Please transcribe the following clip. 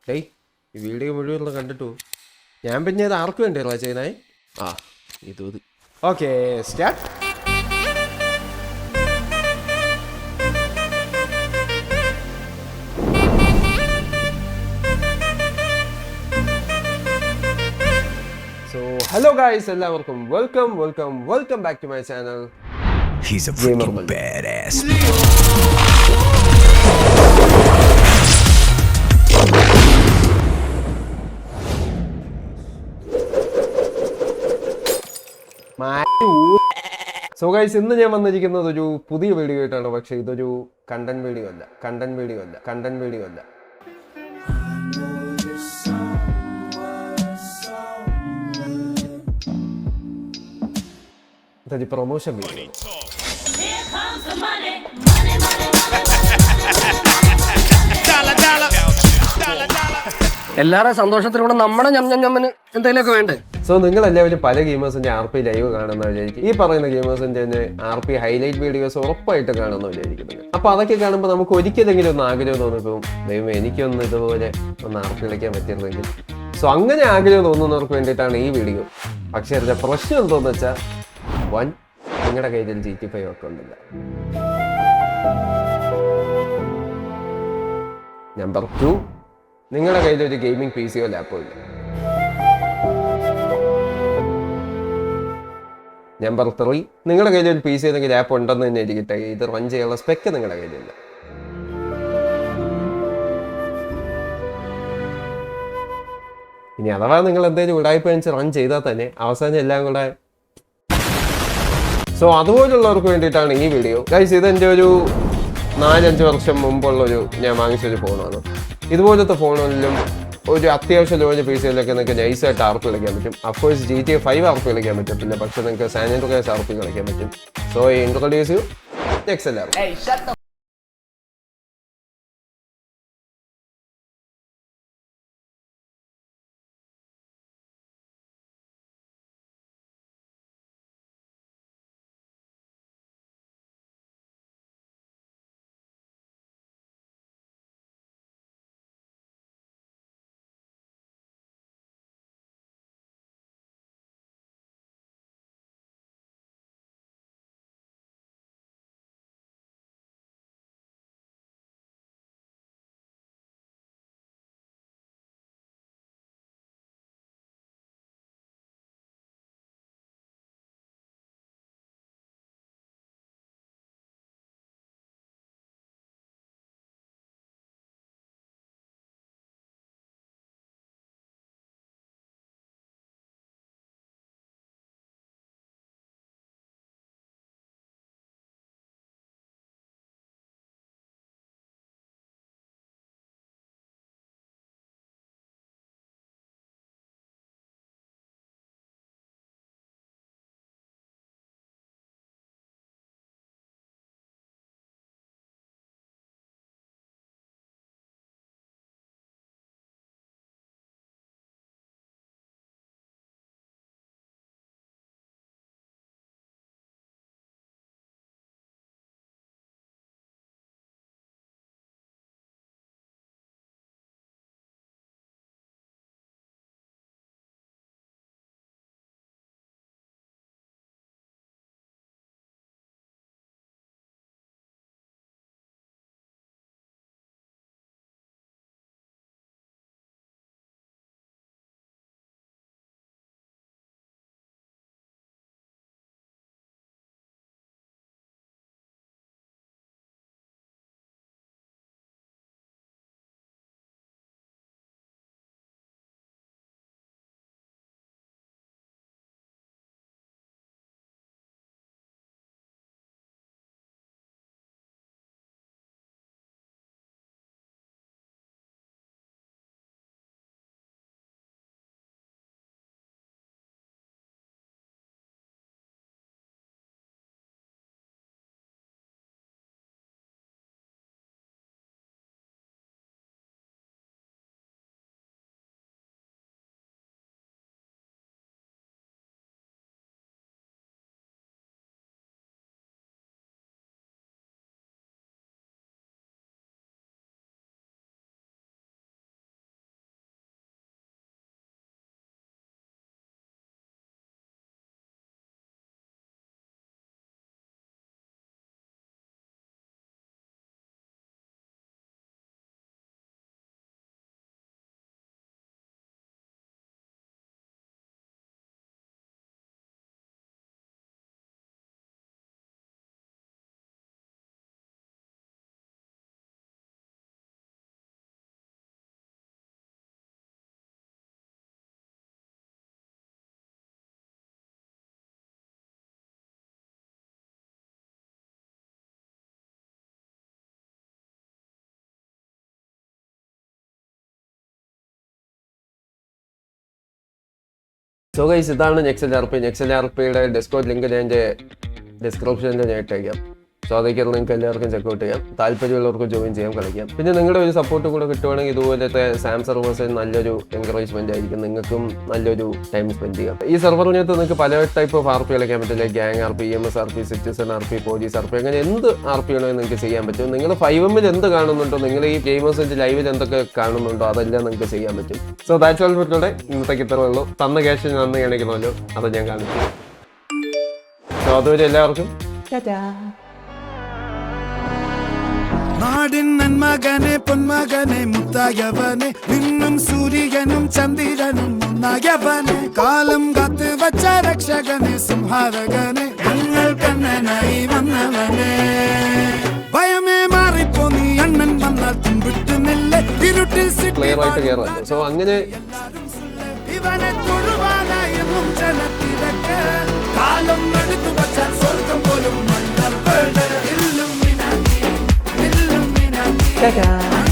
ഡേയ് ഈ വീഡിയോ മുഴുവൻ കണ്ടിട്ടു. ഞാൻ പിന്നെ ഇത് ആർക്ക് വേണ്ടിയല്ല ചെയ്യുന്നേ? ആ ഇത് okay start. So hello guys, എല്ലാവർക്കും welcome back to my channel. He's a freaking badass. So guys, ഇന്ന് ഞാൻ വന്നിരിക്കുന്നത് ഒരു പുതിയ വീഡിയോ ആയിട്ടാണ്. പക്ഷെ ഇതൊരു കണ്ടന്റ് വീഡിയോ അല്ല. ഇതൊരു പ്രൊമോഷൻ വീഡിയോ. എല്ലാവരും സന്തോഷത്തിലൂടെ നമ്മുടെ ഞമ്മന് എന്തെങ്കിലുമൊക്കെ വേണ്ടേ? സോ നിങ്ങൾ എല്ലാവരും പല ഗെയിമേഴ്സിന്റെ RP ലൈവ് കാണുന്ന വിചാരിക്കും. ഈ പറയുന്ന ഗെയിമേഴ്സിന്റെ തന്നെ RP ഹൈലൈറ്റ് വീഡിയോസ് ഉറപ്പായിട്ട് കാണുന്ന വിചാരിക്കുന്നത്. അപ്പൊ അതൊക്കെ കാണുമ്പോൾ നമുക്ക് ഒരിക്കലെങ്കിലും ഒന്ന് ആഗ്രഹം തോന്നിപ്പോവും, ദൈവം എനിക്കൊന്ന് ഇതുപോലെ ഒന്ന് RP കളിക്കാൻ പറ്റിയിരുന്നെങ്കിൽ. സോ അങ്ങനെ ആഗ്രഹം തോന്നുന്നവർക്ക് വേണ്ടിയിട്ടാണ് ഈ വീഡിയോ. പക്ഷെ അതിന്റെ പ്രശ്നം എന്തോന്ന് വെച്ചാൽ, നിങ്ങളുടെ കയ്യിൽ GTA 5 ഒക്കെ ഉണ്ടല്ല. നമ്പർ 2, നിങ്ങളുടെ കയ്യിൽ ഒരു ഗെയിമിംഗ് PC യോ ലാപ്പോ ഇല്ല. നമ്പർ 3, നിങ്ങളുടെ കയ്യിൽ ഒരു PC അല്ലെങ്കിൽ ലാപ്പ് ഉണ്ടെന്ന് തന്നെ ഇരിക്കട്ടെ, ഇത് റൺ ചെയ്യാനുള്ള സ്പെക്ക് നിങ്ങളുടെ കയ്യിലില്ല. ഇനി അഥവാ നിങ്ങൾ എന്തെങ്കിലും ഉടായ്പ വെച്ച് റൺ ചെയ്താൽ തന്നെ അവസാനം എല്ലാം കൂടെ. സോ അതുപോലുള്ളവർക്ക് വേണ്ടിയിട്ടാണ് ഈ വീഡിയോ. ഗൈസ്, ഇതെൻ്റെ ഒരു 4-5 വർഷം മുമ്പുള്ളൊരു ഞാൻ വാങ്ങിച്ചൊരു ഫോണാണ്. ഇതുപോലത്തെ ഫോണിലും ഒരു അത്യാവശ്യം ലോഞ്ച് PC-യിലൊക്കെ നിങ്ങൾക്ക് നൈസായിട്ട് RP കളിക്കാൻ പറ്റും. അഫ്കോഴ്സ് GTA 5 RP കളിക്കാൻ പറ്റത്തില്ല, പക്ഷെ നിങ്ങൾക്ക് സാൻ ആൻഡ്രിയാസ് RP കളിക്കാൻ പറ്റും. So introduce you next. So guys, ഇതാണ് നെക്സൽ ആർ പിയുടെ ഡിസ്കോഡ് ലിങ്ക് ഞാൻ ഡിസ്ക്രിപ്ഷനിൽ ഞാൻ ഇട്ടേക്കാം. സോ അതൊക്കെ നിങ്ങൾക്ക് എല്ലാവർക്കും ചെക്കൗട്ട് ചെയ്യാം. താല്പര്യമുള്ളവർക്ക് ജോയിൻ ചെയ്യാം, കളിക്കാം. പിന്നെ നിങ്ങളുടെ ഒരു സപ്പോർട്ട് കൂടെ കിട്ടുവാണെങ്കിൽ ഇതുപോലത്തെ സാം സർവേഴ്സിന് നല്ലൊരു എൻകറേജ്മെന്റ് ആയിരിക്കും. നിങ്ങൾക്കും നല്ലൊരു ടൈം സ്പെൻഡ് ചെയ്യാം. ഈ സെർവറിനകത്ത് നിങ്ങൾക്ക് പല ടൈപ്പ് ഓഫ് RP കളിക്കാൻ പറ്റില്ല. Gang RP, EMS RP, citizen RP, police RP, അങ്ങനെ എന്ത് RP ആണെങ്കിലും നിങ്ങൾക്ക് ചെയ്യാൻ പറ്റും. നിങ്ങൾ 5M എന്ത് കാണുന്നുണ്ടോ, നിങ്ങൾ ഈ ഗെയിമേഴ്സിന്റെ ലൈവിൽ എന്തൊക്കെ കാണുന്നുണ്ടോ അതെല്ലാം നിങ്ങൾക്ക് ചെയ്യാൻ പറ്റും. So that's all for today. ഇന്നത്തേക്ക് ഇത്രേ ഉള്ളൂ. തന്ന ക്യാഷ് നന്ദി കാണിക്കണമല്ലോ, അത് ഞാൻ കാണിച്ചു. സോ അതുവരെ എല്ലാവർക്കും നാടിൻ നന്മകനെ പൊന്മകനെ മുത്തായവനെ നിന്നും സൂര്യനും ചന്ദ്രനും ഒന്നായവനെ കാലം കാത്ത് വച്ച രക്ഷകനെ സംഹാരകനെ ഞങ്ങൾ കണ്ണനായി വന്നവനെ ഭയമേ മാറിപ്പോ നീ അണ്ണൻ വന്നാൽ തുമ്പിട്ടുന്നില്ല ഇരുട്ടിൽ ക്ലിയർ ആയിട്ട് കയറാം. സോ അങ്ങനെ ഇവനെ തൊഴുവാനായെന്നും ജനത്തിരക്ക് കാലം എടുത്തു വച്ചാൽ സ്വർഗം പോലും മണ്ണൽ Illuminati. Ta-da.